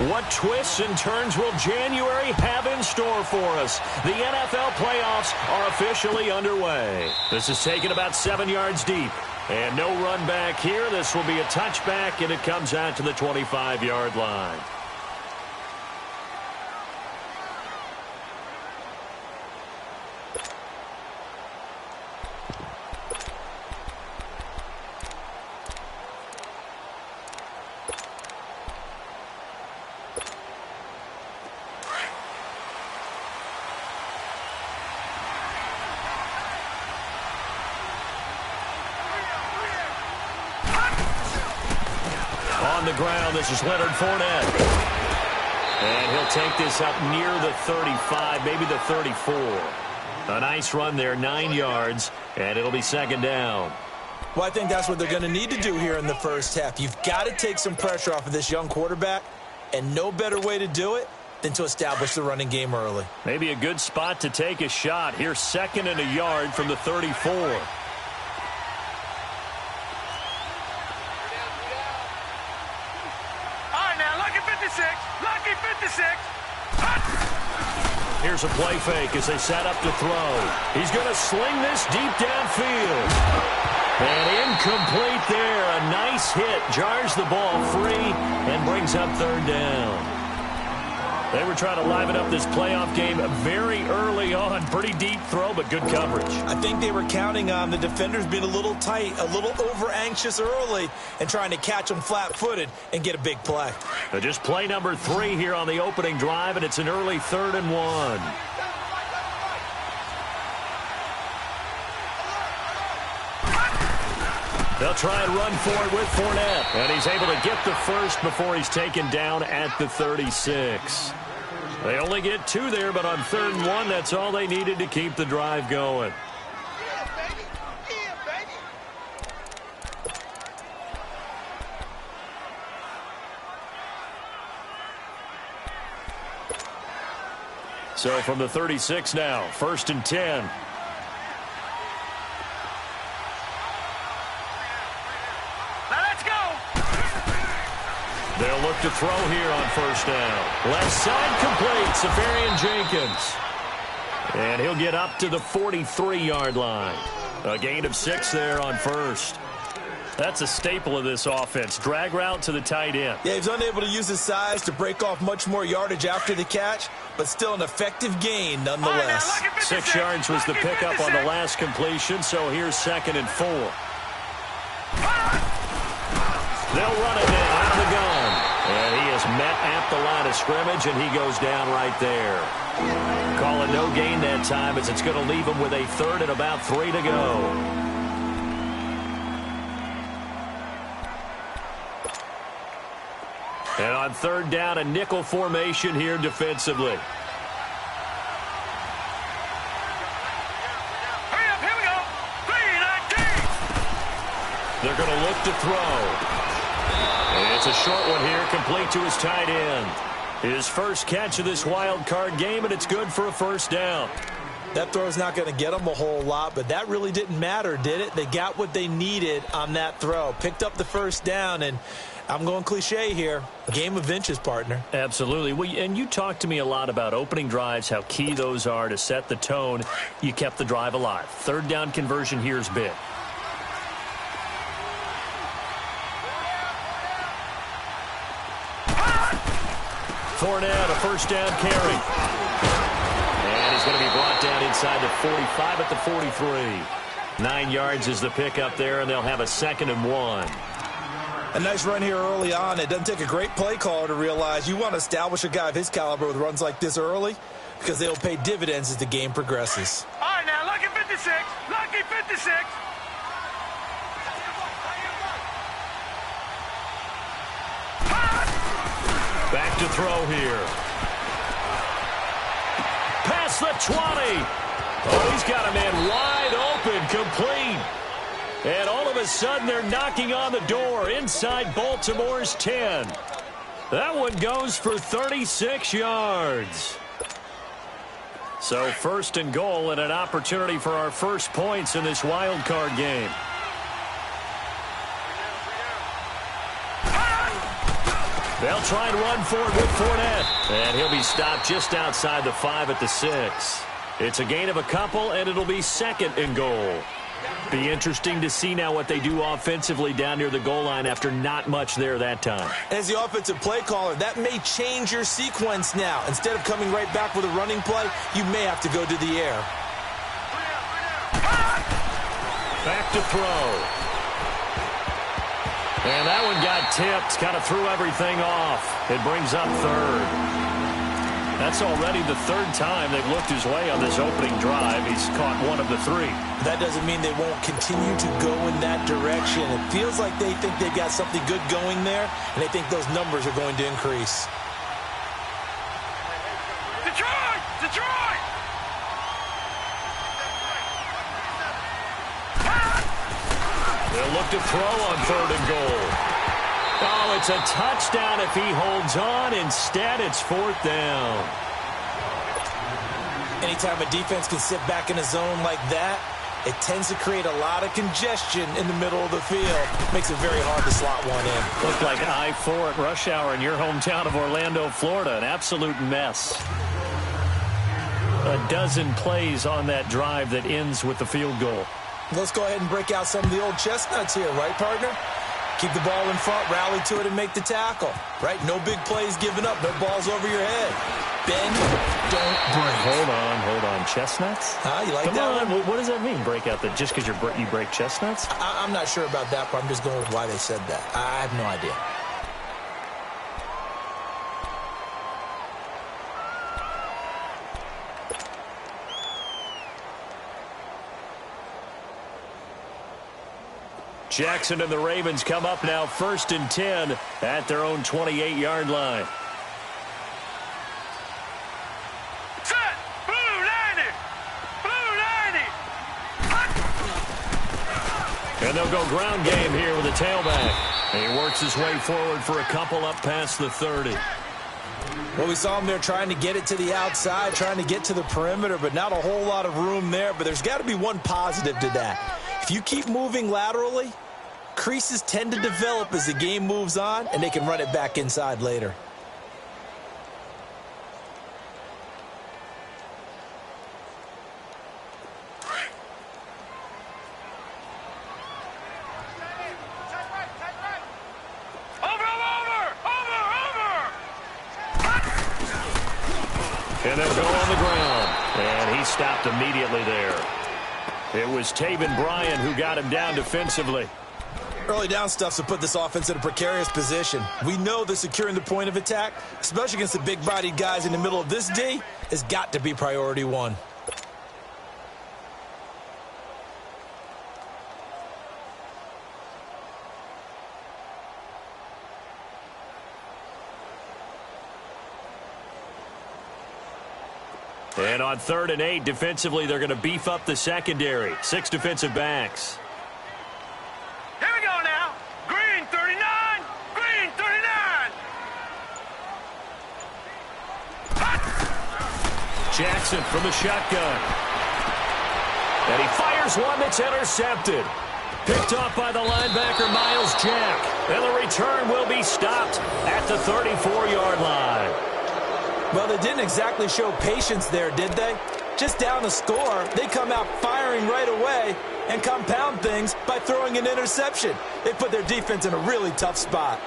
What twists and turns will January have in store for us? The NFL playoffs are officially underway. This is taken about 7 yards deep. And no run back here. This will be a touchback, and it comes out to the 25-yard line. On the ground, this is Leonard Fournette. And he'll take this up near the 35, maybe the 34. A nice run there, 9 yards, and it'll be second down. Well, I think that's what they're going to need to do here in the first half. You've got to take some pressure off of this young quarterback, and no better way to do it than to establish the running game early. Maybe a good spot to take a shot. Here's 2nd and a yard from the 34. Lucky 56. Here's a play fake as they set up to throw. He's going to sling this deep downfield. And incomplete there. A nice hit. Jars the ball free and brings up 3rd down. They were trying to liven up this playoff game very early on. Pretty deep throw, but good coverage. I think they were counting on the defenders being a little tight, a little over-anxious early, and trying to catch them flat-footed and get a big play. Just play number 3 here on the opening drive, and it's an early 3rd and 1. They'll try and run for it with Fournette. And he's able to get the first before he's taken down at the 36. They only get 2 there, but on 3rd and 1, that's all they needed to keep the drive going. So from the 36 now, 1st and 10. They'll look to throw here on 1st down. Left side complete, Safarian Jenkins. And he'll get up to the 43-yard line. A gain of 6 there on 1st. That's a staple of this offense. Drag route to the tight end. Yeah, he's unable to use his size to break off much more yardage after the catch, but still an effective gain nonetheless. 6 yards was the pickup on the last completion, so here's 2nd and 4. They'll run it now out of the gun. And he is met at the line of scrimmage, and he goes down right there. Call it no gain that time as it's going to leave him with a 3rd and about 3 to go. And on 3rd down, a nickel formation here defensively. Hurry up, here we go. 3-19. They're going to look to throw. And it's a short one here, complete to his tight end. His first catch of this wild card game, and it's good for a 1st down. That throw's not going to get them a whole lot, but that really didn't matter, did it? They got what they needed on that throw. Picked up the 1st down, and I'm going cliche here. Game of inches, partner. Absolutely. Well, and you talked to me a lot about opening drives, how key those are to set the tone. You kept the drive alive. 3rd down conversion here is big. Fournette, a 1st down carry. And he's going to be brought down inside the 45 at the 43. 9 yards is the pickup there, and they'll have a 2nd and 1. A nice run here early on. It doesn't take a great play caller to realize you want to establish a guy of his caliber with runs like this early because they'll pay dividends as the game progresses. All right, now, lucky 56. Lucky 56. Back to throw here. Past the 20. Oh, he's got a man wide open, complete. And all of a sudden, they're knocking on the door inside Baltimore's 10. That one goes for 36 yards. So 1st and goal and an opportunity for our first points in this wild card game. They'll try and run for it with Fournette. And he'll be stopped just outside the 5 at the 6. It's a gain of a couple, and it'll be second and goal. Be interesting to see now what they do offensively down near the goal line after not much there that time. As the offensive play caller, that may change your sequence now. Instead of coming right back with a running play, you may have to go to the air. Back to throw. And that one got tipped, kind of threw everything off. It brings up third. That's already the third time they've looked his way on this opening drive. He's caught one of the 3. That doesn't mean they won't continue to go in that direction. It feels like they think they've got something good going there, and they think those numbers are going to increase. Detroit! Detroit! They'll look to throw on third and goal. Oh, it's a touchdown if he holds on. Instead, it's fourth down. Anytime a defense can sit back in a zone like that, it tends to create a lot of congestion in the middle of the field. Makes it very hard to slot one in. Looked like I-4 at rush hour in your hometown of Orlando, Florida. An absolute mess. A dozen plays on that drive that ends with the field goal. Let's go ahead and break out some of the old chestnuts here, right, partner? Keep the ball in front, rally to it, and make the tackle, right? No big plays given up, no balls over your head. Bend, don't break. Hold on. Chestnuts? You like Come that on. one? What does that mean, break out? Just because you break chestnuts? I'm not sure about that, but I'm just going with why they said that. I have no idea. Jackson and the Ravens come up now 1st and 10 at their own 28-yard line. Set! Blue 90! Blue 90! And they'll go ground game here with a tailback. And he works his way forward for a couple up past the 30. Well, we saw him there trying to get it to the outside, trying to get to the perimeter, but not a whole lot of room there. But there's got to be one positive to that. If you keep moving laterally, creases tend to develop as the game moves on, and they can run it back inside later. And they'll go on the ground. And he stopped immediately there. It was Taven Bryan who got him down defensively. Early down stuff's to put this offense in a precarious position. We know that securing the point of attack, especially against the big-bodied guys in the middle of this D, has got to be priority one. And on 3rd and 8, defensively, they're going to beef up the secondary. 6 defensive backs. Here we go now. Green 39. Green 39. Jackson from the shotgun. And he fires one that's intercepted. Picked off by the linebacker, Miles Jack. And the return will be stopped at the 34-yard line. Well, they didn't exactly show patience there, did they? Just down a score, they come out firing right away and compound things by throwing an interception. They put their defense in a really tough spot.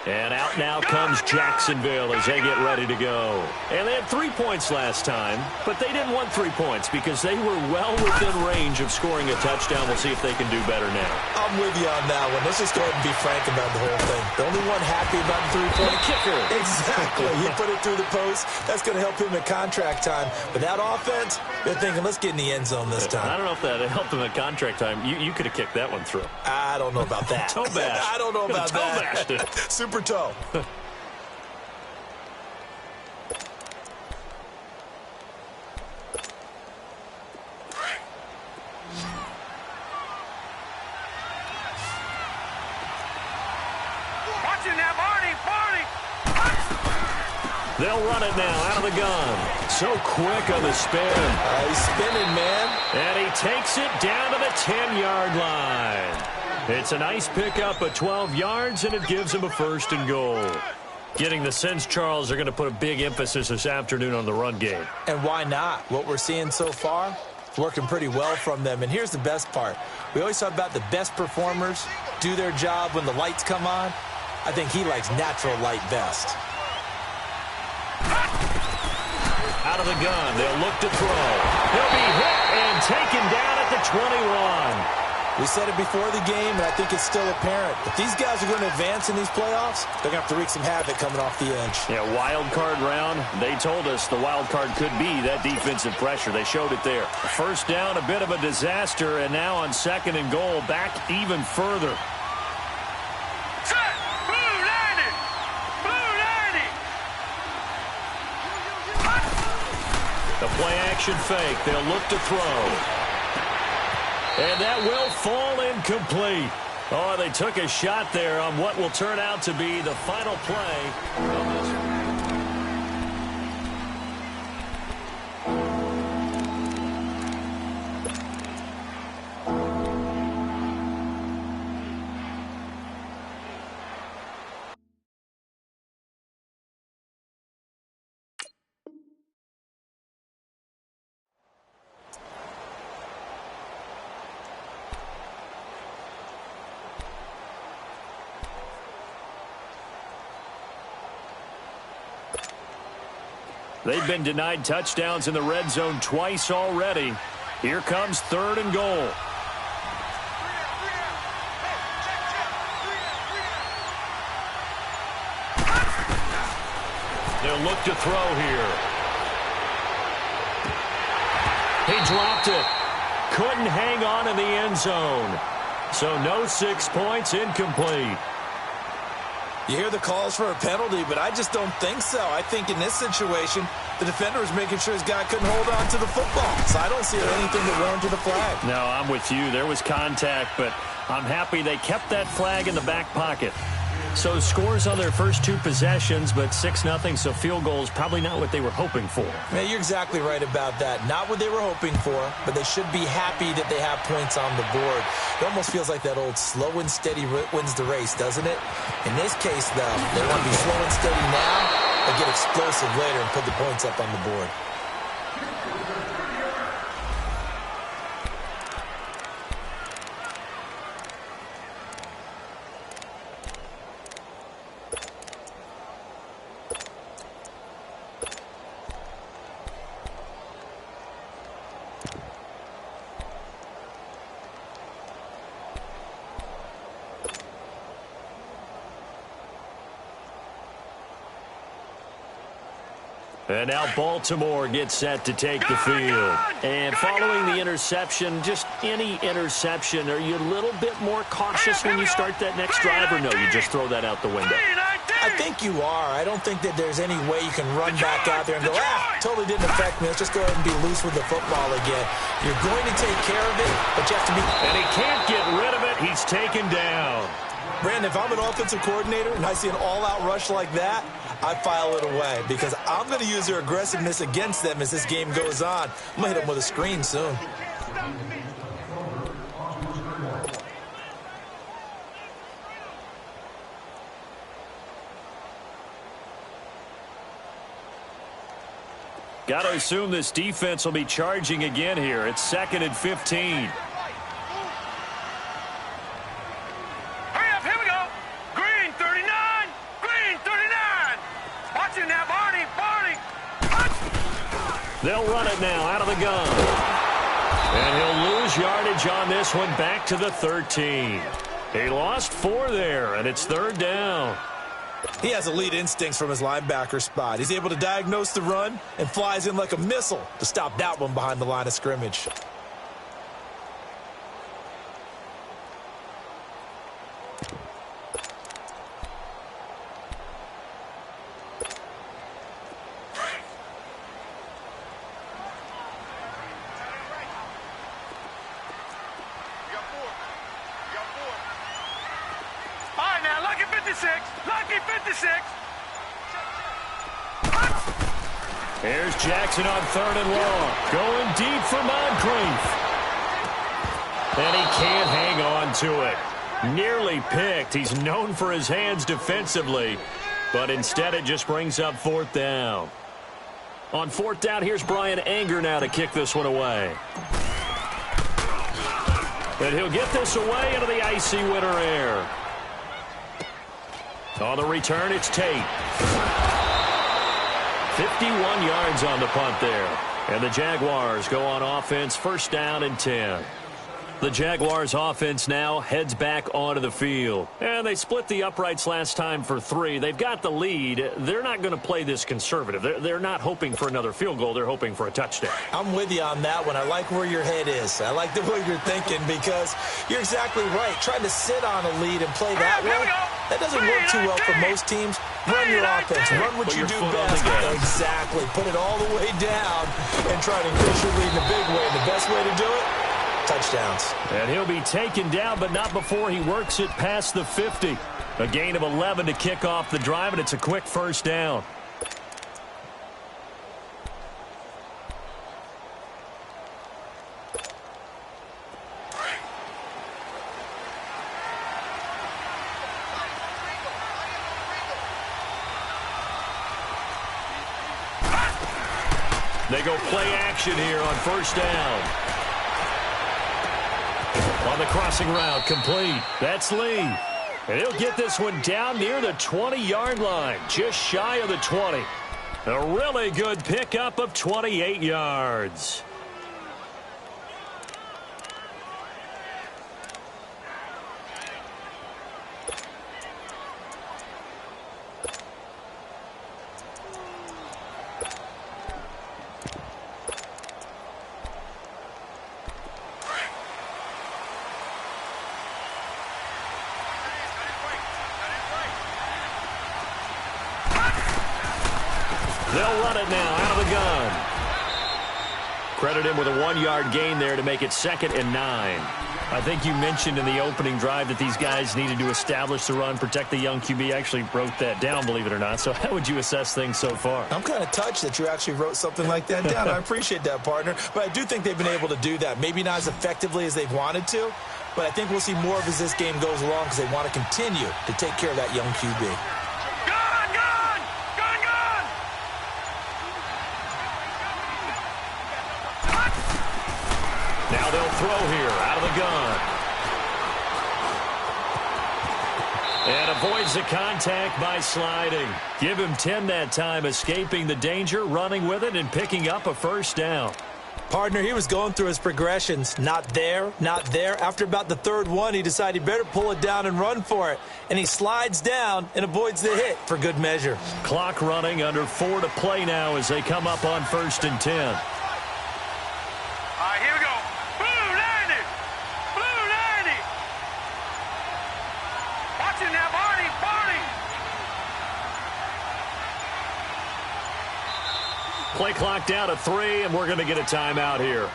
And out now comes Jacksonville as they get ready to go. And they had 3 points last time, but they didn't want 3 points because they were well within range of scoring a touchdown. We'll see if they can do better now. I'm with you on that one. Let's just go ahead and be frank about the whole thing. The only one happy about the 3-point kicker. Exactly. He put it through the post. That's going to help him at contract time. But that offense, they're thinking, let's get in the end zone this time. I don't know if that helped him at contract time. You could have kicked that one through. I don't know about that. Toe bash. I don't know about that. Toe Super toe. Watching that, Barney. They'll run it now out of the gun. So quick on the spin. He's spinning, man. And he takes it down to the 10-yard line. It's a nice pickup of 12 yards, and it gives him a 1st and goal. Getting the sense, Charles, are going to put a big emphasis this afternoon on the run game. And why not? What we're seeing so far, it's working pretty well from them. And here's the best part. We always talk about the best performers do their job when the lights come on. I think he likes natural light best. Out of the gun, they'll look to throw. He'll be hit and taken down at the 21. We said it before the game, and I think it's still apparent. If these guys are going to advance in these playoffs, they're going to have to wreak some havoc coming off the edge. Yeah, wild card round. They told us the wild card could be that defensive pressure. They showed it there. 1st down, a bit of a disaster, and now on 2nd and goal, back even further. Set! Blue 90! Blue 90! The play-action fake. They'll look to throw. And that will fall incomplete. Oh, they took a shot there on what will turn out to be the final play. They've been denied touchdowns in the red zone twice already. Here comes 3rd and goal. They'll look to throw here. He dropped it. Couldn't hang on in the end zone. So no 6 points, incomplete. You hear the calls for a penalty, but I just don't think so. I think in this situation, the defender was making sure his guy couldn't hold on to the football. So I don't see anything that warranted the flag. No, I'm with you. There was contact, but I'm happy they kept that flag in the back pocket. So scores on their first 2 possessions, but 6-0, so field goals probably not what they were hoping for. Man, you're exactly right about that. Not what they were hoping for, but they should be happy that they have points on the board. It almost feels like that old slow and steady wins the race, doesn't it? In this case, though, they want to be slow and steady now, but get explosive later and put the points up on the board. And now Baltimore gets set to take the field. And following the interception, just any interception, are you a little bit more cautious when you start that next drive, or no, you just throw that out the window? I think you are. I don't think that there's any way you can run back out there and go, totally didn't affect me. Let's just go ahead and be loose with the football again. You're going to take care of it, but you have to be... And he can't get rid of it. He's taken down. Brandon, if I'm an offensive coordinator and I see an all-out rush like that, I file it away because I'm going to use their aggressiveness against them as this game goes on. I'm going to hit them with a screen soon. Got to assume this defense will be charging again here. It's 2nd and 15. They'll run it now out of the gun. And he'll lose yardage on this one back to the 13. He lost 4 there, and it's 3rd down. He has elite instincts from his linebacker spot. He's able to diagnose the run and flies in like a missile to stop that one behind the line of scrimmage. Here's Jackson on 3rd and long. Going deep for Moncrief. And he can't hang on to it. Nearly picked. He's known for his hands defensively, but instead it just brings up fourth down. On fourth down, here's Brian Anger now to kick this one away. And he'll get this away into the icy winter air. On the return, it's Tate. 51 yards on the punt there. And the Jaguars go on offense, first down and 10. The Jaguars offense now heads back onto the field. And they split the uprights last time for 3. They've got the lead. They're not going to play this conservative. They're not hoping for another field goal. They're hoping for a touchdown. I'm with you on that one. I like where your head is. I like the way you're thinking because you're exactly right. Trying to sit on a lead and play that way, that doesn't work too well for most teams. Run your offense. Run what you do best. Exactly. Put it all the way down and try to increase your lead in a big way. And the best way to do it, touchdowns. And he'll be taken down, but not before he works it past the 50. A gain of 11 to kick off the drive, and it's a quick first down. They go play action here on first down. On the crossing route, complete. That's Lee. And he'll get this one down near the 20-yard line, just shy of the 20. A really good pickup of 28 yards. They'll run it now out of the gun. Credit him with a 1-yard gain there to make it 2nd and 9. I think you mentioned in the opening drive that these guys needed to establish the run, protect the young QB. I actually wrote that down, believe it or not. So how would you assess things so far? I'm kind of touched that you actually wrote something like that down. I appreciate that, partner. But I do think they've been able to do that. Maybe not as effectively as they've wanted to, but I think we'll see more of as this game goes along because they want to continue to take care of that young QB. Now they'll throw here out of the gun. And avoids the contact by sliding. Give him 10 that time, escaping the danger, running with it, and picking up a first down. Partner, he was going through his progressions. Not there, not there. After about the third one, he decided he better pull it down and run for it. And he slides down and avoids the hit for good measure. Clock running, under 4 to play now as they come up on 1st and 10. Here we go. Blue 90. Blue 90. Watch it now, Barney. Barney. Play clock down to 3, and we're going to get a timeout here.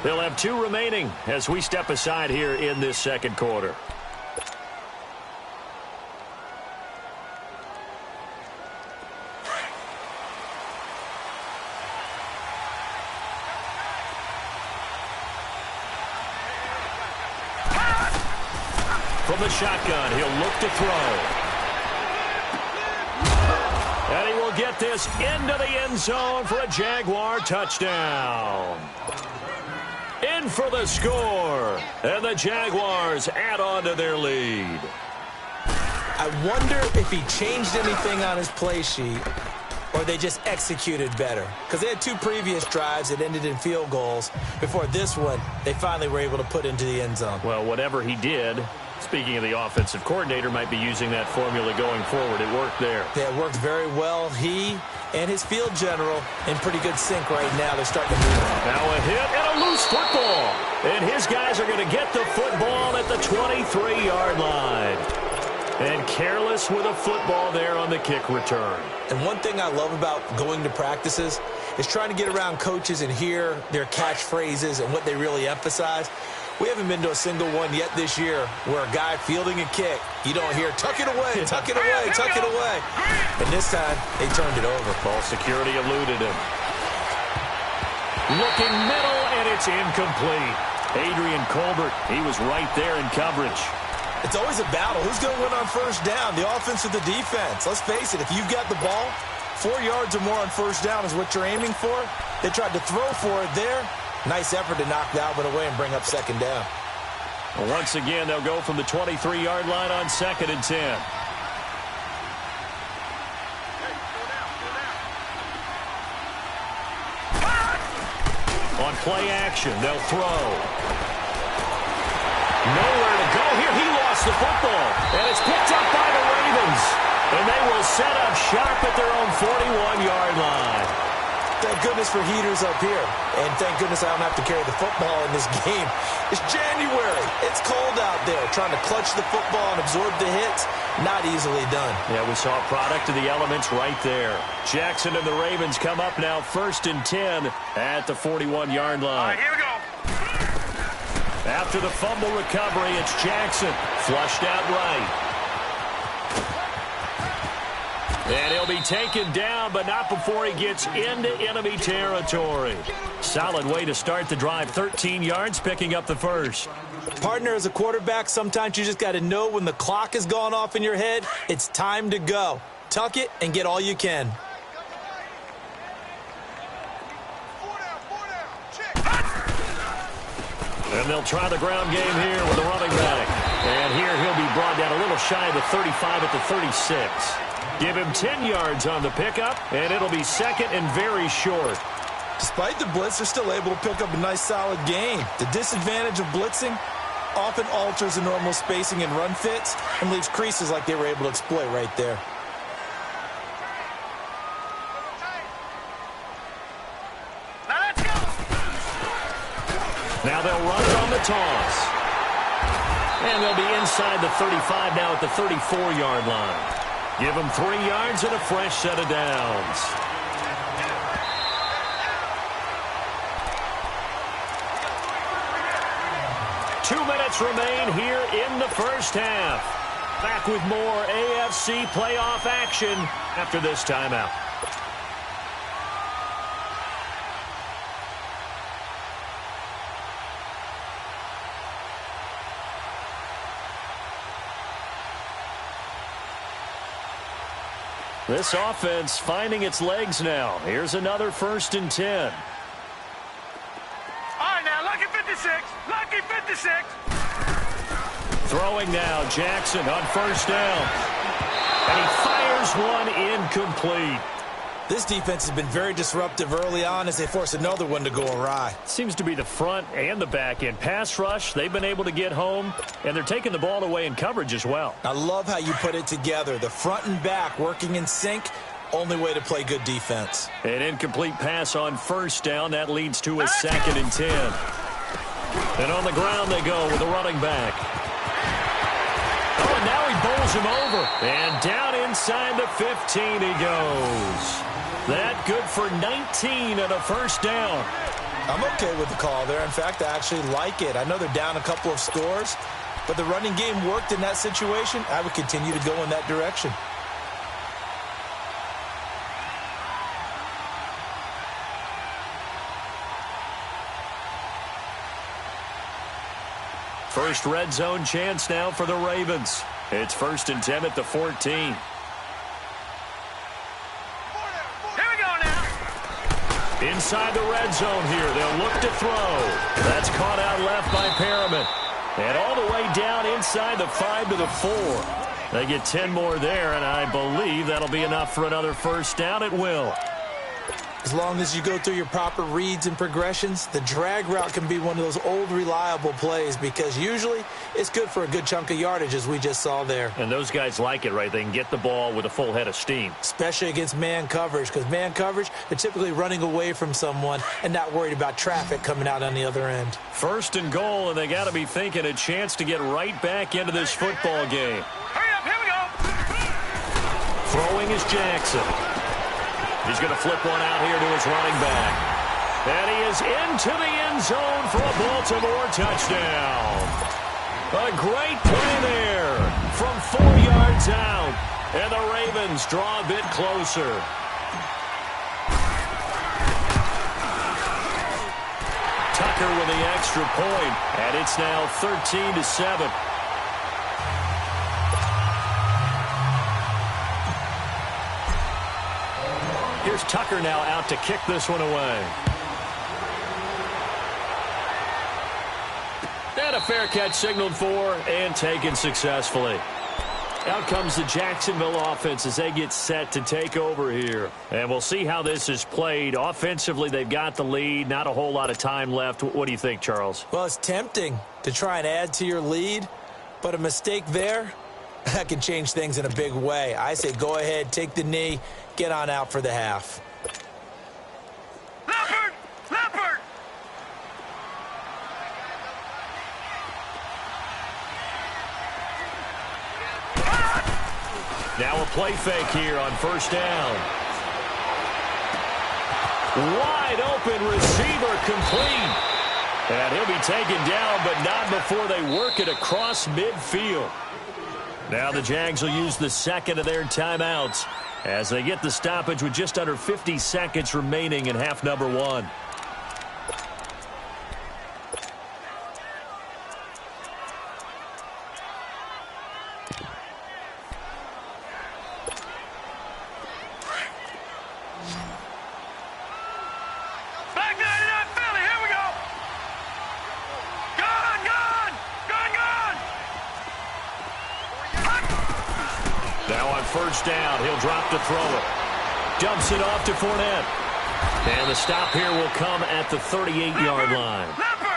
They'll have 2 remaining as we step aside here in this second quarter. From the shotgun, he'll look to throw. And he will get this into the end zone for a Jaguar touchdown. In for the score. And the Jaguars add on to their lead. I wonder if he changed anything on his play sheet or they just executed better. Because they had 2 previous drives that ended in field goals. Before this one, they finally were able to put into the end zone. Well, whatever he did, speaking of the offensive coordinator, might be using that formula going forward. It worked there. Yeah, it worked very well. He and his field general in pretty good sync right now. They're starting to move. Now a hit and a loose football. And his guys are going to get the football at the 23-yard line. And careless with a football there on the kick return. And one thing I love about going to practices is trying to get around coaches and hear their catchphrases and what they really emphasize. We haven't been to a single one yet this year where a guy fielding a kick, you don't hear, tuck it away, tuck it away, tuck it away. And this time, they turned it over. Ball security eluded him. Looking middle, and it's incomplete. Adrian Colbert, he was right there in coverage. It's always a battle. Who's going to win on first down, the offense or the defense? Let's face it, if you've got the ball, 4 yards or more on first down is what you're aiming for. They tried to throw for it there. Nice effort to knock that one away and bring up second down. Well, once again, they'll go from the 23-yard line on 2nd and 10. On play action, they'll throw. Nowhere to go here. He lost the football. And it's picked up by the Ravens. And they will set up shop at their own 41-yard line. Thank goodness for heaters up here. And thank goodness I don't have to carry the football in this game. It's January. It's cold out there. Trying to clutch the football and absorb the hits, not easily done. Yeah, we saw a product of the elements right there. Jackson and the Ravens come up now 1st and 10 at the 41-yard line. All right, here we go. After the fumble recovery, it's Jackson. Flushed out right. And he'll be taken down, but not before he gets into enemy territory. Solid way to start the drive. 13 yards, picking up the first. Partner, as a quarterback, sometimes you just got to know when the clock has gone off in your head, it's time to go. Tuck it and get all you can. And they'll try the ground game here with the running back. And here he'll be brought down a little shy of the 35 at the 36. Give him 10 yards on the pickup, and it'll be 2nd and very short. Despite the blitz, they're still able to pick up a nice, solid gain. The disadvantage of blitzing often alters the normal spacing and run fits and leaves creases like they were able to exploit right there. Now let's go. Now they'll run it on the toss. And they'll be inside the 35 now at the 34-yard line. Give them 3 yards and a fresh set of downs. Two minutes remain here in the first half. Back with more AFC playoff action after this timeout. This offense finding its legs now. Here's another 1st and 10. All right, now, lucky 56. Lucky 56. Throwing now, Jackson on 1st down. And he fires one incomplete. This defense has been very disruptive early on as they force another one to go awry. Seems to be the front and the back end. Pass rush, they've been able to get home, and they're taking the ball away in coverage as well. I love how you put it together. The front and back working in sync, only way to play good defense. An incomplete pass on 1st down. That leads to a 2nd and 10. And on the ground they go with a running back. Oh, and now he bowls him over. And down inside the 15 he goes. That good for 19 and a 1st down. I'm okay with the call there. In fact, I actually like it. I know they're down a couple of scores, but the running game worked in that situation. I would continue to go in that direction. First red zone chance now for the Ravens. It's 1st and 10 at the 14. Inside the red zone here. They'll look to throw. That's caught out left by Perriman. And all the way down inside the 5 to the 4. They get 10 more there, and I believe that'll be enough for another 1st down. It will. As long as you go through your proper reads and progressions, the drag route can be one of those old reliable plays because usually it's good for a good chunk of yardage as we just saw there. And those guys like it, right? They can get the ball with a full head of steam. Especially against man coverage because man coverage, they're typically running away from someone and not worried about traffic coming out on the other end. 1st and goal, and they got to be thinking a chance to get right back into this football game. Hurry up, here we go. Throwing is Jackson. He's going to flip one out here to his running back. And he is into the end zone for a Baltimore touchdown. A great play there from 4 yards out. And the Ravens draw a bit closer. Tucker with the extra point. And it's now 13-7. Here's Tucker now out to kick this one away. And a fair catch signaled for and taken successfully. Out comes the Jacksonville offense as they get set to take over here. And we'll see how this is played. Offensively, they've got the lead. Not a whole lot of time left. What do you think, Charles? Well, it's tempting to try and add to your lead, but a mistake there, that can change things in a big way. I say go ahead, take the knee, get on out for the half. Leopard! Leopard! Now a play fake here on first down. Wide open receiver complete. And he'll be taken down, but not before they work it across midfield. Now the Jags will use the second of their timeouts as they get the stoppage with just under 50 seconds remaining in half number one. First down, he'll drop to throw it. Dumps it off to Fournette. And the stop here will come at the 38-yard line.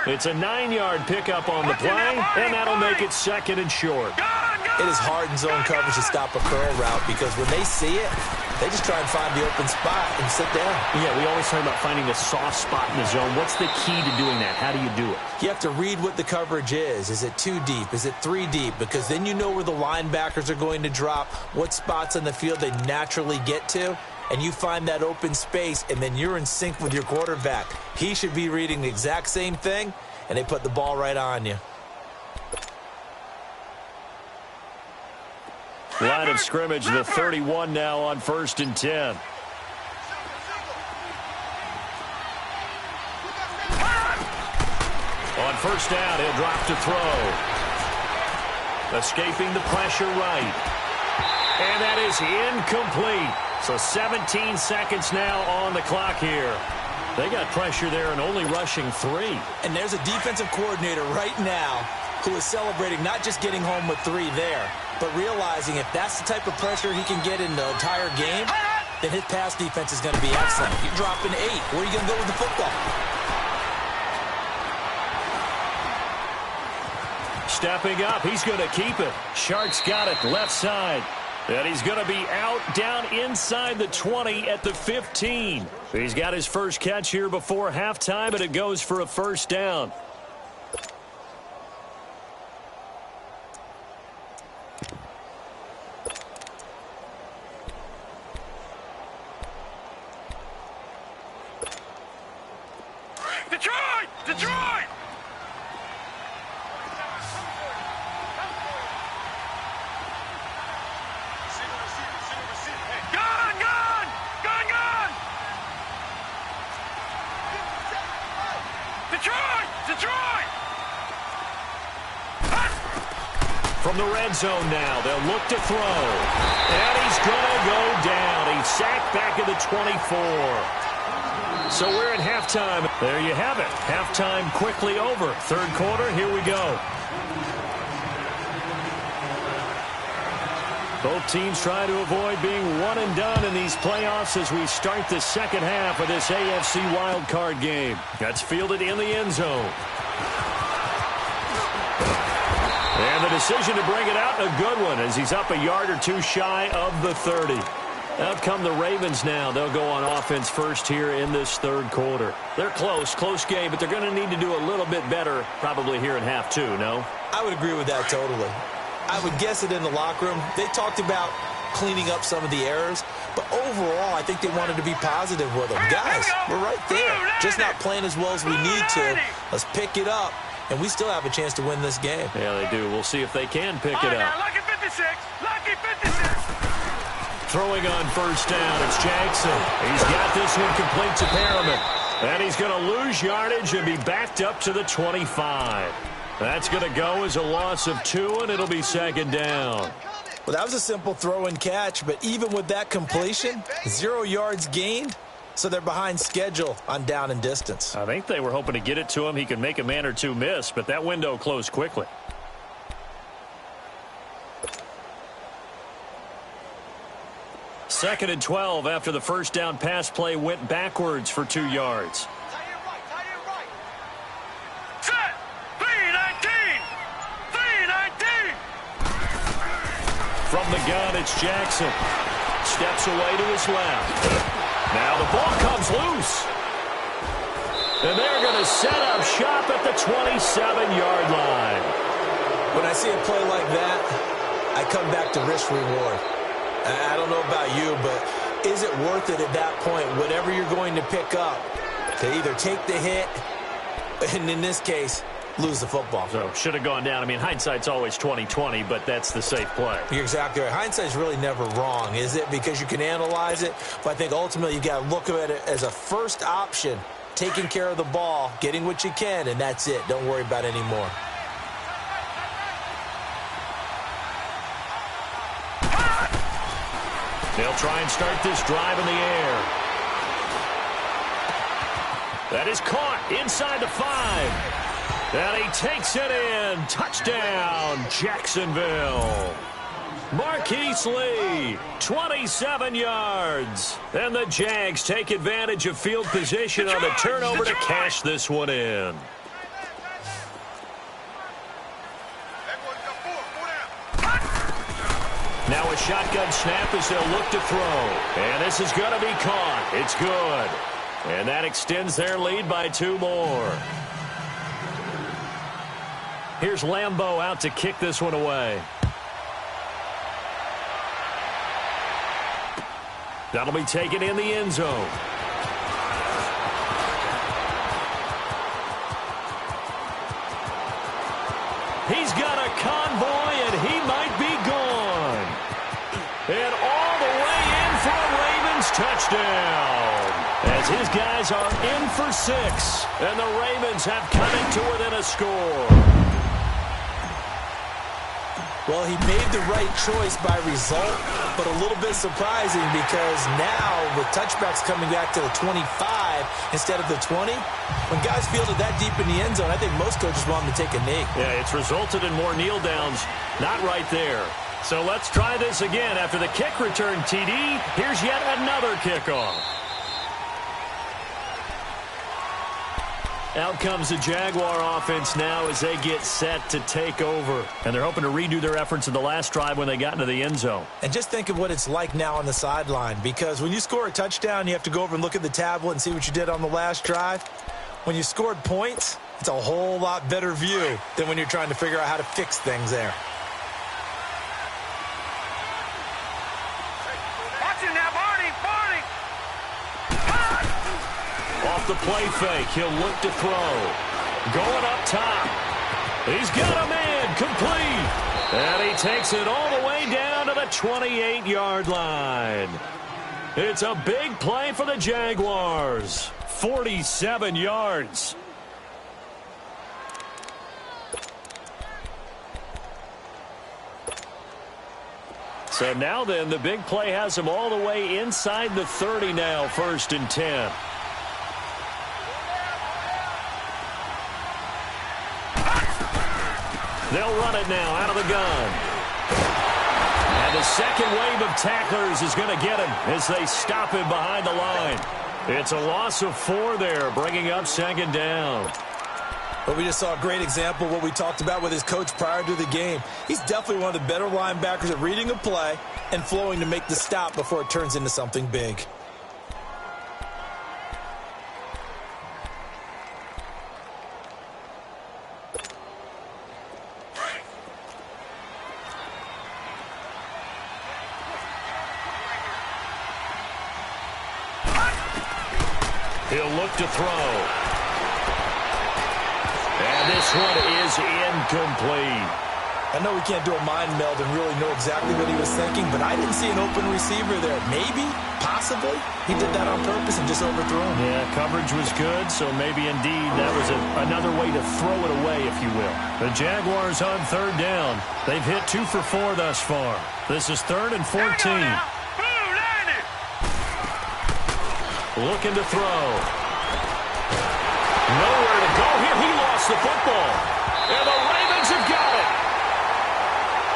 It's a 9-yard pickup on the play, and that'll make it second and short. It is hard in zone coverage to stop a curl route because when they see it, they just try and find the open spot and sit down. Yeah, we always talk about finding a soft spot in the zone. What's the key to doing that? How do you do it? You have to read what the coverage is. Is it 2 deep? Is it 3 deep? Because then you know where the linebackers are going to drop, what spots on the field they naturally get to, and you find that open space, and then you're in sync with your quarterback. He should be reading the exact same thing, and they put the ball right on you. Line of scrimmage, the 31 now on first and 10. On first down, he'll drop to throw. Escaping the pressure right. And that is incomplete. So 17 seconds now on the clock here. They got pressure there and only rushing 3. And there's a defensive coordinator right now who is celebrating not just getting home with 3 there, but realizing if that's the type of pressure he can get in the entire game, then his pass defense is going to be excellent. You're dropping 8. Where are you going to go with the football? Stepping up, he's going to keep it. Shark's got it left side. And he's going to be out down inside the 20 at the 15. He's got his first catch here before halftime, and it goes for a first down. Detroit! Detroit! Gone! Gone! Gone! Gone! Detroit! Detroit! From the red zone now, they'll look to throw. And he's going to go down. He's sacked back at the 24. So we're at halftime. There you have it. Halftime quickly over. Third quarter, here we go. Both teams try to avoid being one and done in these playoffs as we start the second half of this AFC wildcard game. That's fielded in the end zone. And the decision to bring it out, a good one, as he's up a yard or 2 shy of the 30. Out come the Ravens now. They'll go on offense first here in this third quarter. They're close game, but they're going to need to do a little bit better probably here in half 2, no? I would agree with that totally. I would guess it in the locker room. They talked about cleaning up some of the errors, but overall, I think they wanted to be positive with them. Guys, we're right there. Just not playing as well as we need to. Let's pick it up, and we still have a chance to win this game. Yeah, they do. We'll see if they can pick it up. Lucky 56! Lucky 56! Throwing on first down, it's Jackson. He's got this one complete to Perriman. And he's going to lose yardage and be backed up to the 25. That's going to go as a loss of 2, and it'll be second down. Well, that was a simple throw and catch, but even with that completion, 0 yards gained, so they're behind schedule on down and distance. I think they were hoping to get it to him. He could make a man or two miss, but that window closed quickly. Second and 12 after the first down pass play went backwards for 2 yards. Set. 3-19. 3-19. From the gun, it's Jackson. Steps away to his left. Now the ball comes loose. And they're going to set up shop at the 27-yard line. When I see a play like that, I come back to risk reward. I don't know about you, but is it worth it at that point, whatever you're going to pick up, to either take the hit, and in this case, lose the football? So should have gone down. I mean, hindsight's always 20/20, but that's the safe play. You're exactly right. Hindsight's really never wrong, is it? Because you can analyze it, but I think ultimately you got to look at it as a first option, taking care of the ball, getting what you can, and that's it. Don't worry about it anymore. They'll try and start this drive in the air. That is caught inside the 5. And he takes it in. Touchdown, Jacksonville. Marquise Lee, 27 yards. And the Jags take advantage of field position on the turnover to cash this one in. Now a shotgun snap as they'll look to throw. And this is going to be caught. It's good. And that extends their lead by 2 more. Here's Lambeau out to kick this one away. That'll be taken in the end zone. He's got a convoy, and he might be gone. And all the way in for a Ravens touchdown. As his guys are in for 6, and the Ravens have come into within a score. Well, he made the right choice by result, but a little bit surprising because now with touchbacks coming back to the 25 instead of the 20, when guys field it that deep in the end zone, I think most coaches want them to take a knee. Yeah, it's resulted in more kneel downs. Not right there. So let's try this again. After the kick return, TD, here's yet another kickoff. Out comes the Jaguar offense now as they get set to take over. And they're hoping to redo their efforts in the last drive when they got into the end zone. And just think of what it's like now on the sideline, because when you score a touchdown, you have to go over and look at the tablet and see what you did on the last drive. When you scored points, it's a whole lot better view than when you're trying to figure out how to fix things there. Watch it now, Barney. Off the play fake, he'll look to throw. Going up top. He's got a man, complete. And he takes it all the way down to the 28-yard line. It's a big play for the Jaguars. 47 yards. So now then, the big play has him all the way inside the 30 now, 1st and 10. They'll run it now out of the gun. And the second wave of tacklers is going to get him as they stop him behind the line. It's a loss of 4 there, bringing up 2nd down. But we just saw a great example of what we talked about with his coach prior to the game. He's definitely one of the better linebackers at reading a play and flowing to make the stop before it turns into something big. He'll look to throw. And this one is incomplete. I know we can't do a mind meld and really know exactly what he was thinking, but I didn't see an open receiver there. Maybe, possibly, he did that on purpose and just overthrew him. Yeah, coverage was good, so maybe indeed that was another way to throw it away, if you will. The Jaguars on third down. They've hit 2 for 4 thus far. This is 3rd and 14. Looking to throw. Nowhere to go here. He lost the football. And the Ravens have got it.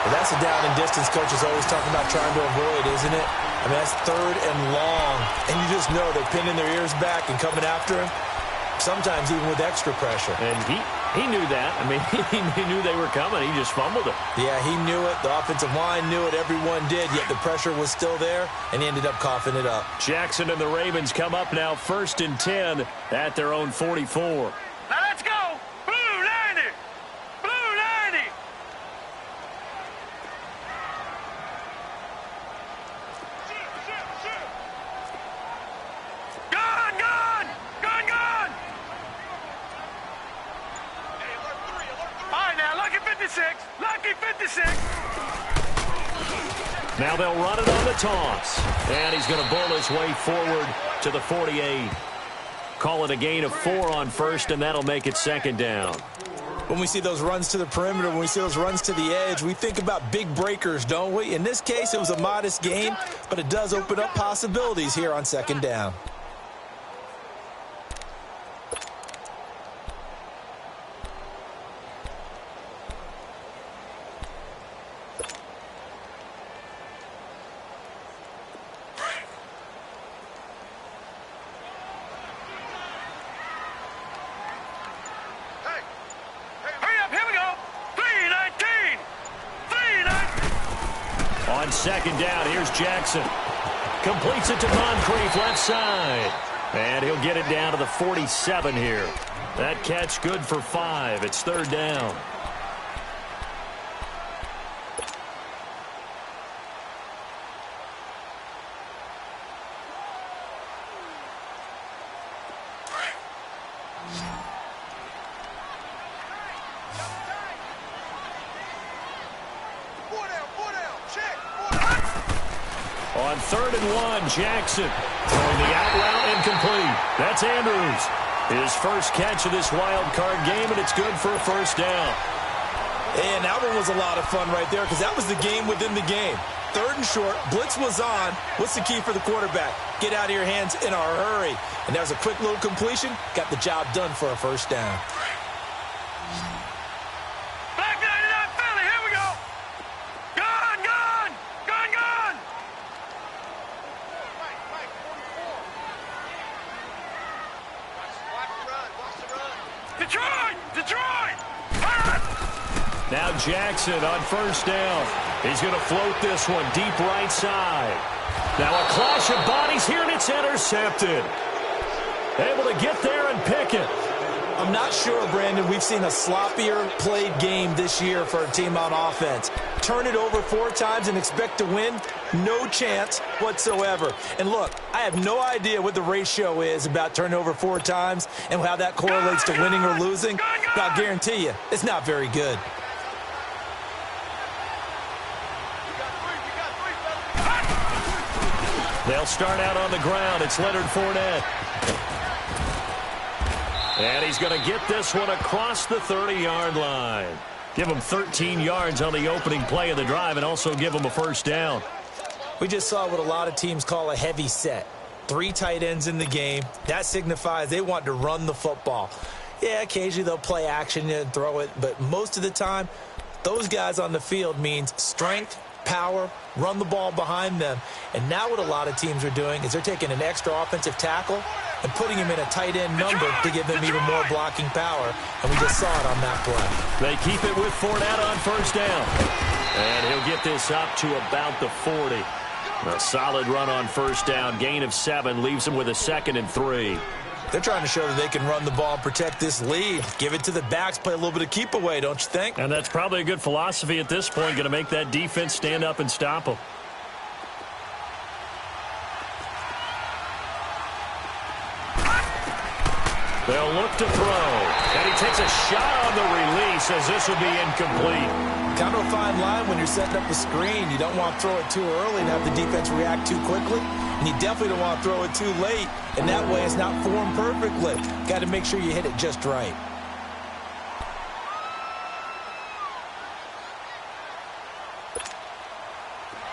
Well, that's a down and distance coach is always talking about trying to avoid, isn't it? I mean, that's 3rd and long. And you just know they're pinning their ears back and coming after him, sometimes even with extra pressure. And he knew that. I mean, he knew they were coming. He just fumbled it. Yeah, he knew it. The offensive line knew it. Everyone did, yet the pressure was still there, and he ended up coughing it up. Jackson and the Ravens come up now 1st and 10 at their own 44. Now let's go. Blue 90. Blue 90. Gone, gone. Gone, gone. All right, now, lucky 56. Lucky 56. Now they'll run it on the toss. And he's going to bowl his way forward to the 48. Call it a gain of 4 on 1st, and that'll make it 2nd down. When we see those runs to the perimeter, when we see those runs to the edge, we think about big breakers, don't we? In this case, it was a modest gain, but it does open up possibilities here on 2nd down. On 2nd down, here's Jackson. Completes it to Moncrief, left side. And he'll get it down to the 47 here. That catch good for 5. It's 3rd down. On 3rd and 1, Jackson throwing the out route incomplete. That's Andrews. His first catch of this wild card game, and it's good for a 1st down. And that one was a lot of fun right there because that was the game within the game. 3rd and short, blitz was on. What's the key for the quarterback? Get out of your hands in a hurry. And that was a quick little completion. Got the job done for a 1st down. Black 99 Philly, here we go. Gone, gone, gone, gone. Detroit, Detroit. Now Jackson on 1st down. He's going to float this one deep right side. Now a clash of bodies here, and it's intercepted. Able to get there and pick it. I'm not sure, Brandon, we've seen a sloppier played game this year for a team on offense. Turn it over 4 times and expect to win? No chance whatsoever. And look, I have no idea what the ratio is about turning over 4 times and how that correlates to winning or losing, but I'll guarantee you, it's not very good. They'll start out on the ground. It's Leonard Fournette. And he's going to get this one across the 30-yard line. Give him 13 yards on the opening play of the drive and also give him a 1st down. We just saw what a lot of teams call a heavy set. 3 tight ends in the game. That signifies they want to run the football. Yeah, occasionally they'll play action and throw it, but most of the time, those guys on the field means strength, power, run the ball behind them. And now what a lot of teams are doing is they're taking an extra offensive tackle and putting him in a tight end number to give them even more blocking power. And we just saw it on that play. They keep it with Fournette on 1st down. And he'll get this up to about the 40. A solid run on 1st down. Gain of 7 leaves him with a 2nd and 3. They're trying to show that they can run the ball and protect this lead. Give it to the backs, play a little bit of keep away, don't you think? And that's probably a good philosophy at this point, going to make that defense stand up and stop them. They'll look to throw. And he takes a shot on the release as this will be incomplete. Kind of a fine line when you're setting up the screen. You don't want to throw it too early and have the defense react too quickly. And you definitely don't want to throw it too late. And that way it's not formed perfectly. Got to make sure you hit it just right.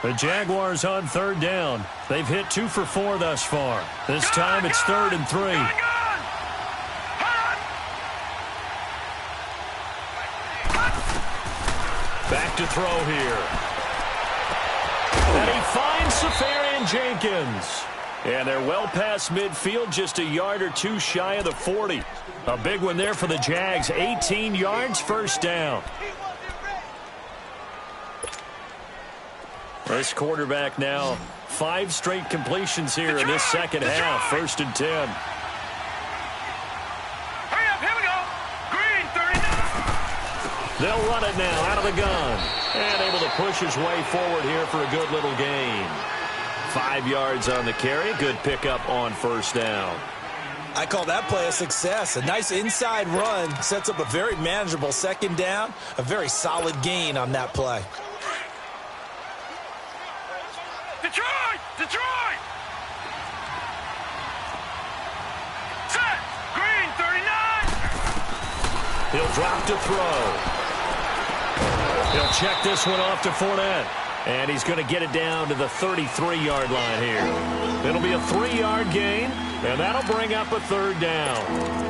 The Jaguars on third down. They've hit 2 for 4 thus far. This time it's 3rd and 3. Back to throw here. And he finds Safarian-Jenkins. And they're well past midfield, just a yard or 2 shy of the 40. A big one there for the Jags. 18 yards, first down. This quarterback now, 5 straight completions here in this second half. 1st and 10. Hurry up, here we go. Green, 39. They'll run it now out of the gun. And able to push his way forward here for a good little gain. 5 yards on the carry. Good pickup on 1st down. I call that play a success. A nice inside run sets up a very manageable 2nd down. A very solid gain on that play. Detroit! Detroit! Set! Green, 39! He'll drop to throw. He'll check this one off to Fournette. And he's going to get it down to the 33-yard line here. It'll be a 3-yard gain, and that'll bring up a 3rd down.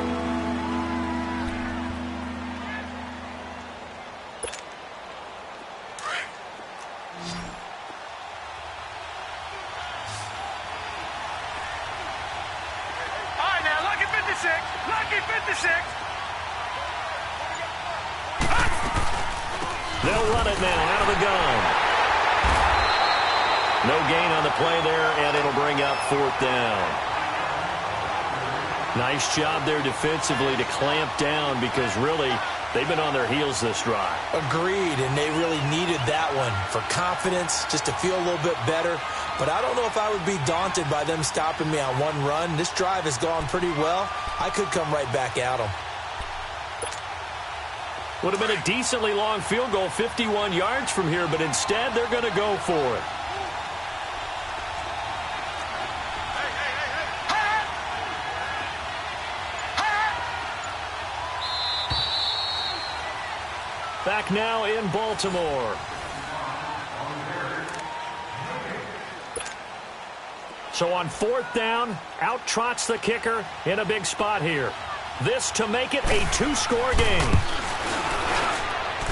Lucky 56. They'll run it now out of the gun. No gain on the play there, and it'll bring up 4th down. Nice job there defensively to clamp down because really they've been on their heels this drive. Agreed, and they really needed that one for confidence, just to feel a little bit better. But I don't know if I would be daunted by them stopping me on one run. This drive has gone pretty well. I could come right back at them. Would have been a decently long field goal, 51 yards from here, but instead they're going to go for it. Back now in Baltimore. So on 4th down, out trots the kicker in a big spot here. This to make it a 2-score game.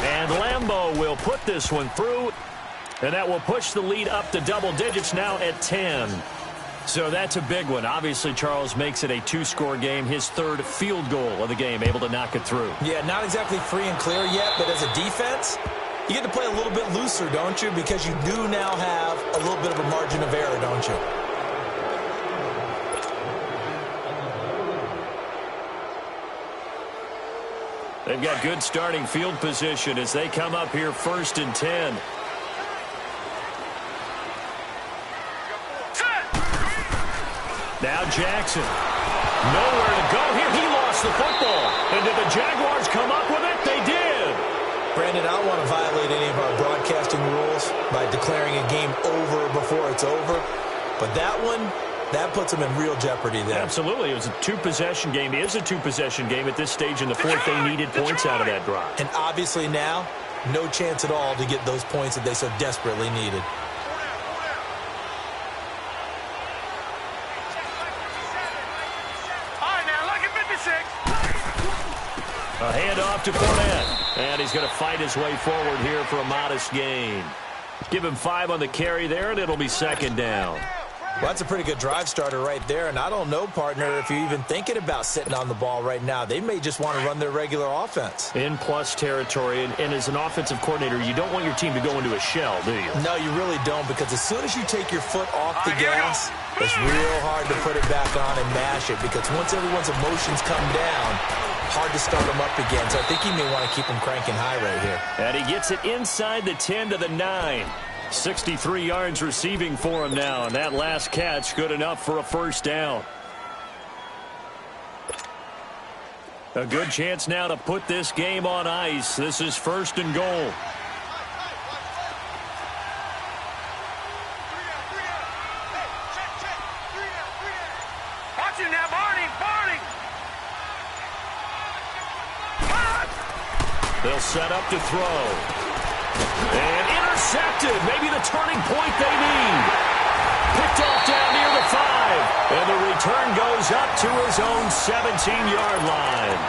And Lambeau will put this one through, and that will push the lead up to double digits now at 10. So that's a big one. Obviously, Charles makes it a 2-score game, his 3rd field goal of the game, able to knock it through. Yeah, not exactly free and clear yet, but as a defense, you get to play a little bit looser, don't you? Because you do now have a little bit of a margin of error, don't you? They've got good starting field position as they come up here 1st and 10. Now Jackson. Nowhere to go here. He lost the football. And did the Jaguars come up with it? They did. Brandon, I don't want to violate any of our broadcasting rules by declaring a game over before it's over. But that one, that puts them in real jeopardy there. Absolutely. It was a 2-possession game. It is a 2-possession game at this stage in the 4th. They needed points out of that drive. And obviously now, no chance at all to get those points that they so desperately needed. A handoff to Fournette. And he's going to fight his way forward here for a modest gain. Give him 5 on the carry there, and it'll be 2nd down. Well, that's a pretty good drive starter right there. And I don't know, partner, if you're even thinking about sitting on the ball right now. They may just want to run their regular offense. In plus territory. And as an offensive coordinator, you don't want your team to go into a shell, do you? No, you really don't, because as soon as you take your foot off the gas, it's real hard to put it back on and mash it, because once everyone's emotions come down, hard to start them up again. So I think he may want to keep them cranking high right here. And he gets it inside the 10 to the 9. 63 yards receiving for him now, and that last catch good enough for a 1st down. A good chance now to put this game on ice. This is 1st and goal. Watch it now, Barney. They'll set up to throw. And intercepted. Maybe the turning point they need. Picked off down near the 5. And the return goes up to his own 17-yard line.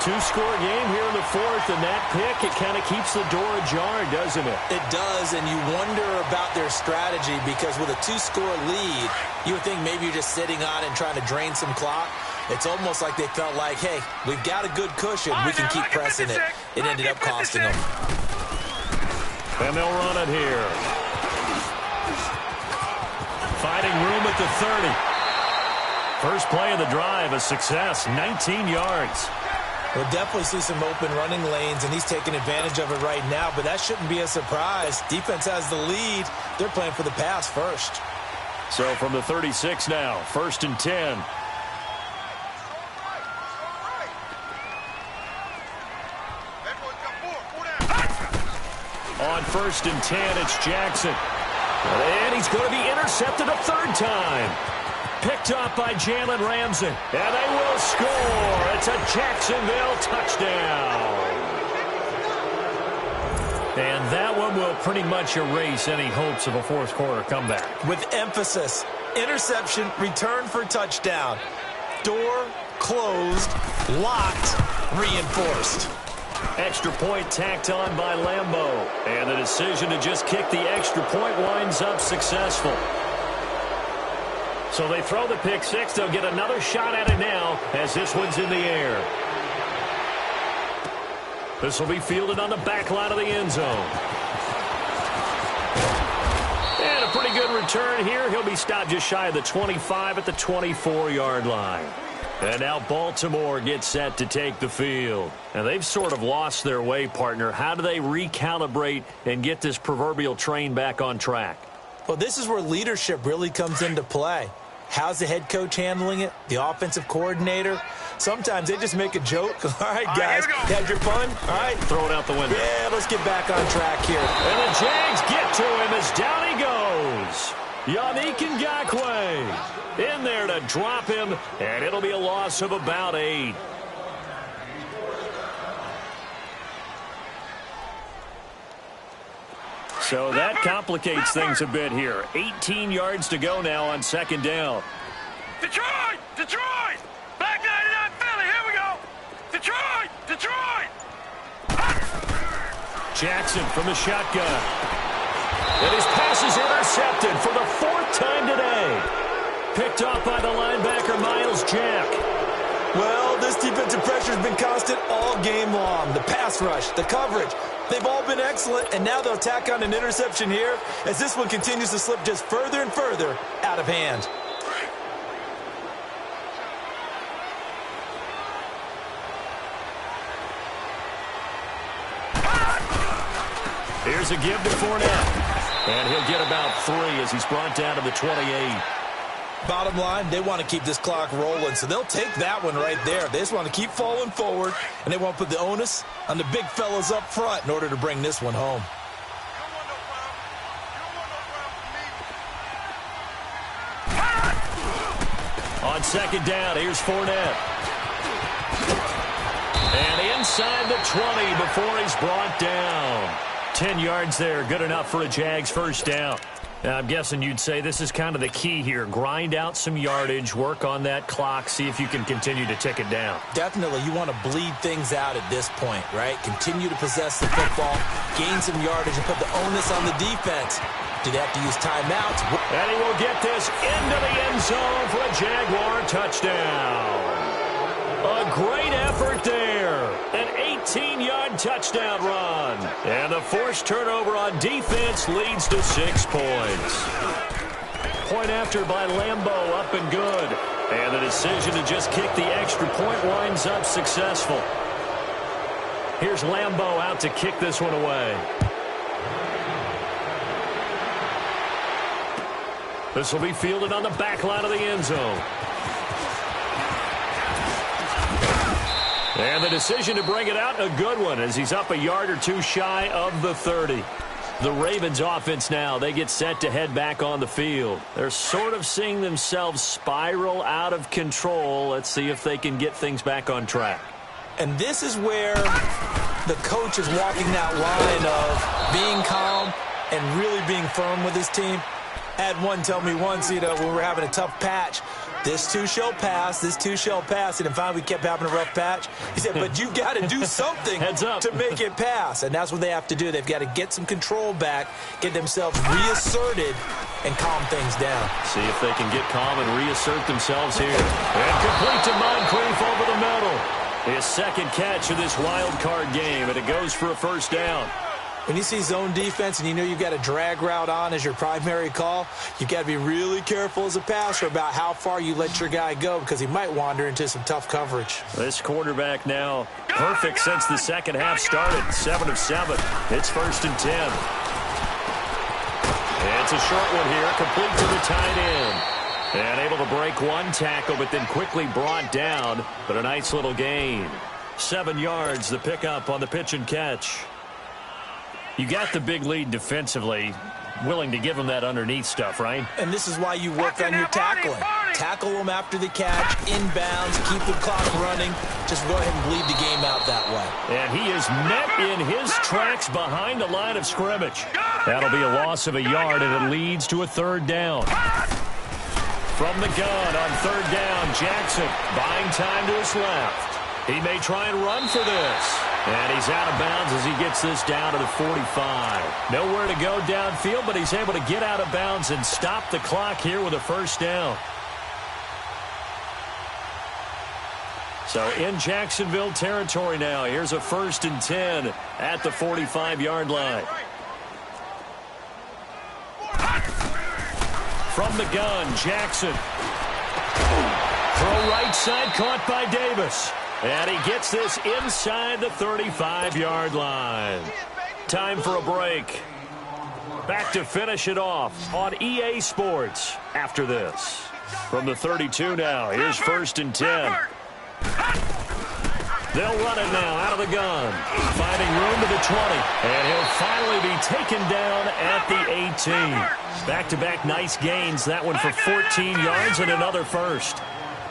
2-score game here in the 4th, and that pick, it kind of keeps the door ajar, doesn't it? It does, and you wonder about their strategy because with a 2-score lead, you would think maybe you're just sitting on it and trying to drain some clock. It's almost like they felt like, hey, we've got a good cushion. We can keep pressing it. It ended up costing them. And they'll run it here. Finding room at the 30. First play of the drive, a success, 19 yards. We'll definitely see some open running lanes, and he's taking advantage of it right now, but that shouldn't be a surprise. Defense has the lead. They're playing for the pass first. So from the 36 now, 1st and 10. On 1st and 10, it's Jackson. And he's going to be intercepted a 3rd time. Picked up by Jalen Ramsey. And they will score. It's a Jacksonville touchdown. And that one will pretty much erase any hopes of a 4th quarter comeback. With emphasis, interception, return for touchdown. Door closed, locked, reinforced. Extra point tacked on by Lambeau. And the decision to just kick the extra point winds up successful. So they throw the pick 6. They'll get another shot at it now as this one's in the air. This will be fielded on the back line of the end zone. And a pretty good return here. He'll be stopped just shy of the 25 at the 24-yard line. And now Baltimore gets set to take the field. And they've sort of lost their way, partner. How do they recalibrate and get this proverbial train back on track? Well, this is where leadership really comes into play. How's the head coach handling it? The offensive coordinator? Sometimes they just make a joke. All right, guys, had your fun? All right. Throw it out the window. Yeah, let's get back on track here. And the Jags get to him as down he goes. Yannick Ngakoue in there to drop him, and it'll be a loss of about 8. So that complicates things a bit here. 18 yards to go now on 2nd down. Detroit! Detroit! Back 99 Philly, here we go! Detroit! Jackson from the shotgun. And his pass is intercepted for the 4th time today. Picked off by the linebacker, Miles Jack. Well, this defensive pressure has been constant all game long. The pass rush, the coverage, they've all been excellent, and now they'll tack on an interception here as this one continues to slip just further and further out of hand. Here's a give to Fournette. And he'll get about 3 as he's brought down to the 28. Bottom line, they want to keep this clock rolling, so they'll take that one right there. They just want to keep falling forward, and they want to put the onus on the big fellas up front in order to bring this one home. On 2nd down, here's Fournette. And inside the 20 before he's brought down. 10 yards there, good enough for a Jags 1st down. Now, I'm guessing you'd say this is kind of the key here. Grind out some yardage, work on that clock, see if you can continue to tick it down. Definitely, you want to bleed things out at this point, right? Continue to possess the football, gain some yardage, and put the onus on the defense. Do they have to use timeouts? And he will get this into the end zone for a Jaguar touchdown. A great effort there. An 18-yard touchdown run. And the forced turnover on defense leads to 6 points. Point after by Lambeau, up and good. And the decision to just kick the extra point winds up successful. Here's Lambeau out to kick this one away. This will be fielded on the back line of the end zone. And the decision to bring it out, a good one, as he's up a yard or two shy of the 30. The Ravens offense now, they get set to head back on the field. They're sort of seeing themselves spiral out of control. Let's see if they can get things back on track. And this is where the coach is walking that line of being calm and really being firm with his team. I had one tell me once, when we were having a tough patch, this too shall pass, this too shall pass. And then finally we kept having a rough patch. He said, but you got to do something to make it pass. And that's what they have to do. They've got to get some control back, get themselves reasserted, and calm things down. See if they can get calm and reassert themselves here. And complete to Moncrief over the middle. His second catch of this wild card game, and it goes for a first down. When you see zone defense and you know you've got a drag route on as your primary call, you've got to be really careful as a passer about how far you let your guy go because he might wander into some tough coverage. This quarterback now perfect since the second half started. 7 of 7. It's 1st and 10. It's a short one here, complete to the tight end. And able to break one tackle, but then quickly brought down. But a nice little gain. 7 yards, the pickup on the pitch and catch. You got the big lead defensively, willing to give them that underneath stuff, right? And this is why you work on your tackling. Tackle them after the catch, inbounds, keep the clock running. Just go ahead and bleed the game out that way. And he is met in his tracks behind the line of scrimmage. That'll be a loss of a yard, and it leads to a 3rd down. From the gun on 3rd down, Jackson buying time to his left. He may try and run for this. And he's out of bounds as he gets this down to the 45. Nowhere to go downfield, but he's able to get out of bounds and stop the clock here with a first down. So in Jacksonville territory now. Here's a 1st and 10 at the 45-yard line. From the gun, Jackson. Throw right side, caught by Davis. And he gets this inside the 35-yard line. Time for a break. Back to finish it off on EA Sports after this. From the 32 now, here's 1st and 10. They'll run it now out of the gun. Finding room to the 20. And he'll finally be taken down at the 18. Back-to-back nice gains. That one for 14 yards and another first.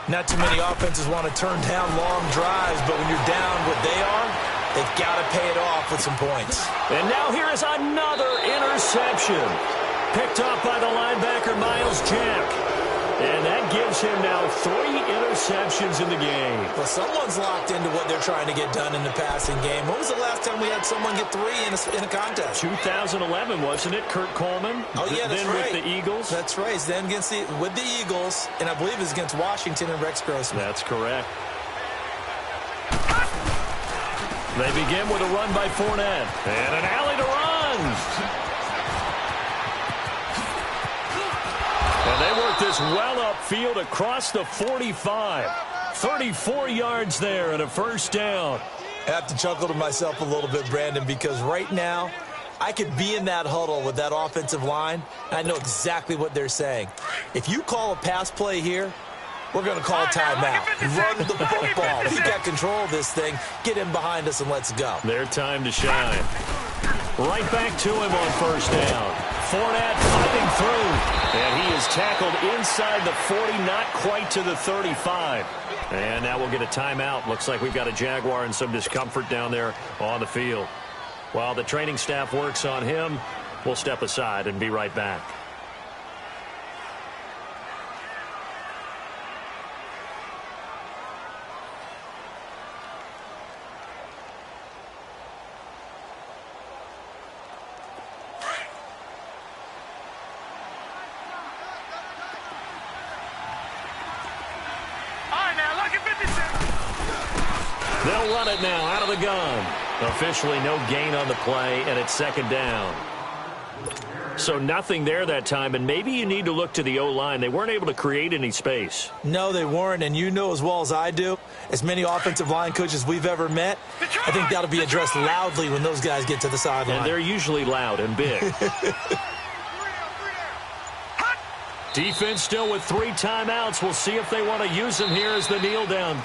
Not too many offenses want to turn down long drives, but when you're down what they are, they've got to pay it off with some points. And now here is another interception. Picked off by the linebacker, Miles Jack. And that gives him now 3 interceptions in the game. Well, someone's locked into what they're trying to get done in the passing game. When was the last time we had someone get 3 in a contest? 2011, wasn't it? Kurt Coleman. Oh, yeah, that's then right. With the Eagles. That's right. He's then with the Eagles, and I believe it's against Washington and Rex Grossman. That's correct. They begin with a run by Fournette. And an alley to run. And they work this well upfield across the 45. 34 yards there and a first down. I have to chuckle to myself a little bit, Brandon, because right now I could be in that huddle with that offensive line, and I know exactly what they're saying. If you call a pass play here, we're going to call a timeout. Run the football. We got control of this thing. Get him behind us and let's go. Their time to shine. Right back to him on first down. Fournette fighting through. And he is tackled inside the 40, not quite to the 35. And now we'll get a timeout. Looks like we've got a Jaguar and some discomfort down there on the field. While the training staff works on him, we'll step aside and be right back. They'll run it now out of the gun. Officially no gain on the play, and it's 2nd down. So nothing there that time, and maybe you need to look to the O-line. They weren't able to create any space. No, they weren't, and you know as well as I do, as many offensive line coaches we've ever met, I think that'll be addressed loudly when those guys get to the sideline. And they're usually loud and big. Defense still with 3 timeouts. We'll see if they want to use them here as the kneel down